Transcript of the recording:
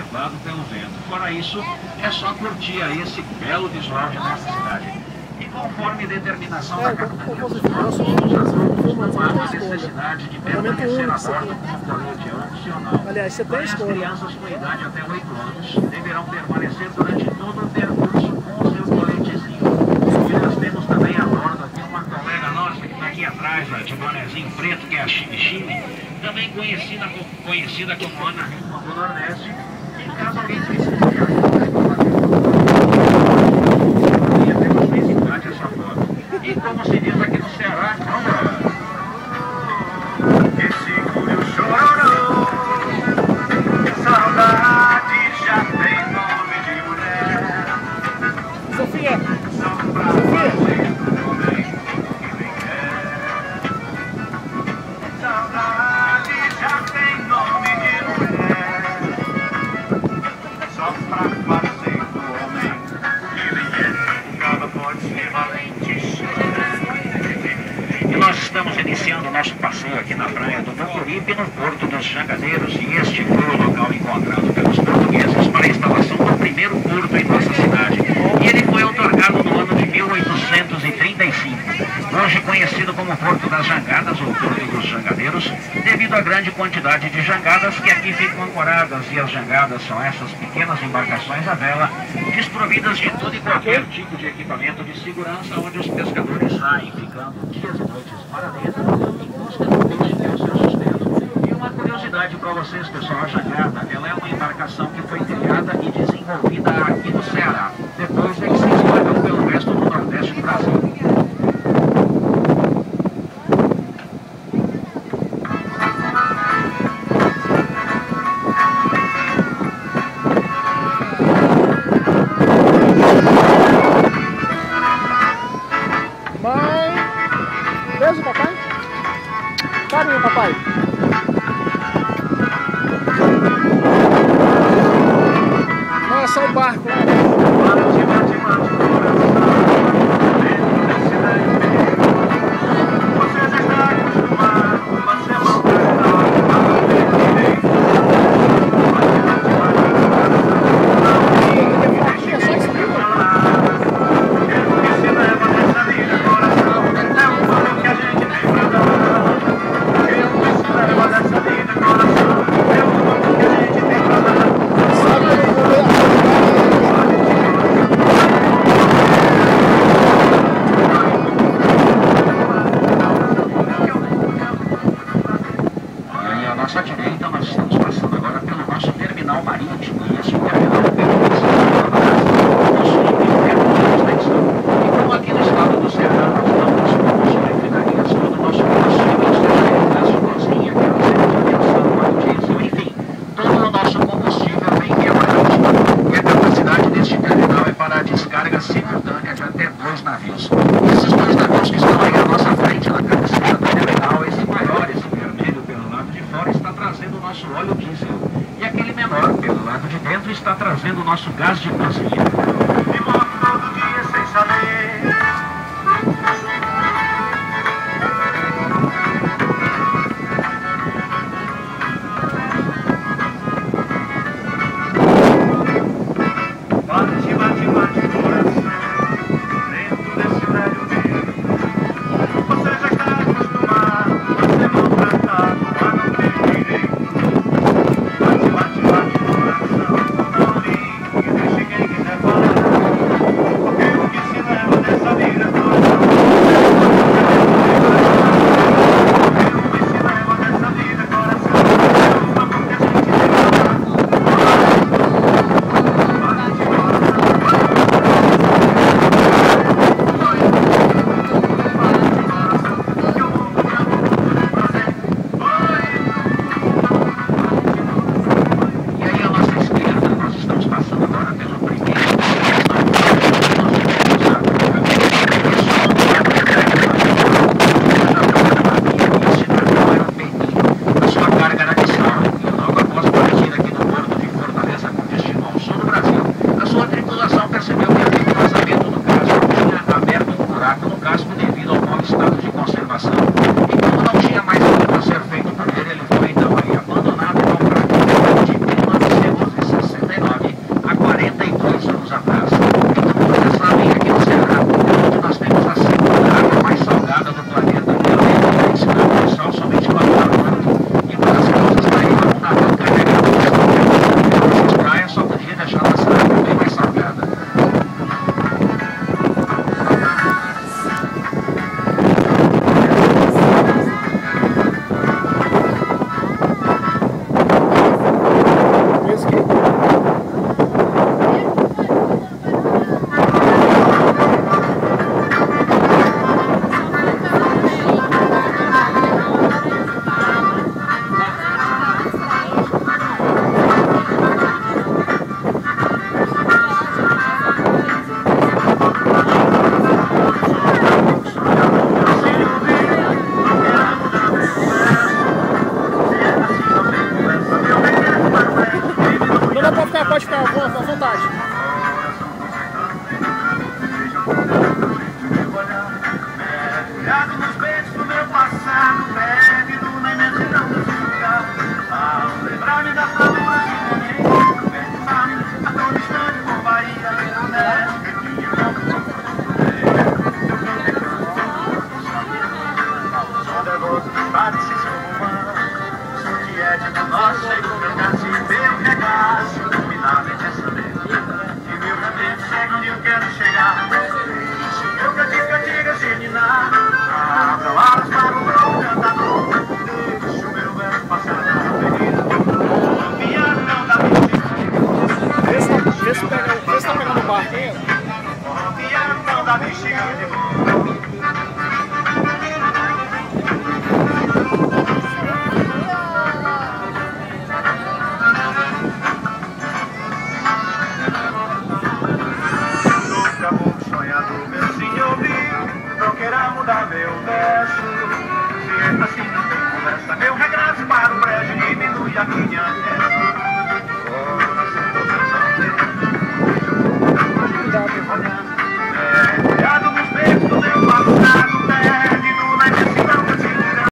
levado pelo vento. Fora isso, é só curtir aí esse belo visual de nossa cidade. E conforme determinação da capitania dos portos, os adultos não há a necessidade de permanecer a bordo com o colete opcional. Aliás, você tem Porém, as escolha. crianças com idade até 8 anos deverão permanecer durante todo o percurso com o seu coletezinho. E nós temos também a bordo aqui uma colega nossa que está aqui atrás, ó, de bonezinho preto, que é a Chime, também conhecida como Ana Hickman do Nordeste. E caso alguém precise de ajuda, essa foto. E como se diz aqui no Ceará, vamos! Esse segure o chororô, saudade já tem nome de mulher. Sofia! Só pra fazer tudo bem que bem quer. Saudade já tem nome de mulher. Só pra fazer do homem que bem quer. Pode ser valente. E nós estamos iniciando o nosso passeio aqui na praia do Mucuripe, no Porto dos Jangadeiros, e este foi o local encontrado pelos portugueses para a instalação do primeiro porto em nossa cidade. E ele foi outorgado no ano de 1835, hoje conhecido como Porto das Jangadas ou Porto dos Jangadeiros, devido à grande quantidade de jangadas que aqui ficam ancoradas. E as jangadas são essas pequenas embarcações à vela, desprovidas de todo e qualquer tipo de equipamento de segurança, onde os pescadores saem ficando dias e noites para dentro em busca do peixe que é o seu sustento. E uma curiosidade para vocês, pessoal, a jangada, ela é uma embarcação que foi criada e desenvolvida aqui no Ceará. Depois é que se espalhou pelo resto do Nordeste do Brasil. Beleza, papai? Carinho, papai. Não, é só o barco. Nossa direita, nós estamos passando agora pelo nosso terminal marítimo, e esse terminal pertence da extensão. E como aqui no estado do Ceará nós estamos com as refinarias, todo o nosso combustível, seja ele gás de cozinha, querosene, aviação, diesel, enfim, todo o nosso combustível vem via marítimo. E a capacidade deste terminal é para a descarga simultânea de até 2 navios. Esses 2 navios que estão aí à nossa frente na cabeceira do terminal, esse maior, esse vermelho pelo lado de fora, está trazendo o nosso óleo diesel. E aquele menor, pelo lado de dentro, está trazendo o nosso gás de cozinha. E morre todo dia sem saber. Bate, bate, bate o coração dentro desse velho meio. Você já está acostumado a ser maltratado, a não ter direito. Bate, bate, bate o coração, não ligue, deixe quem quiser falar. pode ficar à vontade. Mergulhado nos beijos do meu passado, perdido na imensidão desse lugar. Ao lembrar-me das palavras de ninguém, pensar-me a tão distante por Bahia, bate-se humano, isso que é de nosso encomendar-se, meu regaço, dominado é saber que meu caminho chega onde eu quero chegar. Isso meu cantiga, geninar, abra alas para o meu cantador, deixa o meu verso passar na avenida, piano não dá Vê se tá pegando o barco aí. piano não dá bexiga de boa. Não queira mudar meu verso. Se é assim não tem conversa, meu regresso para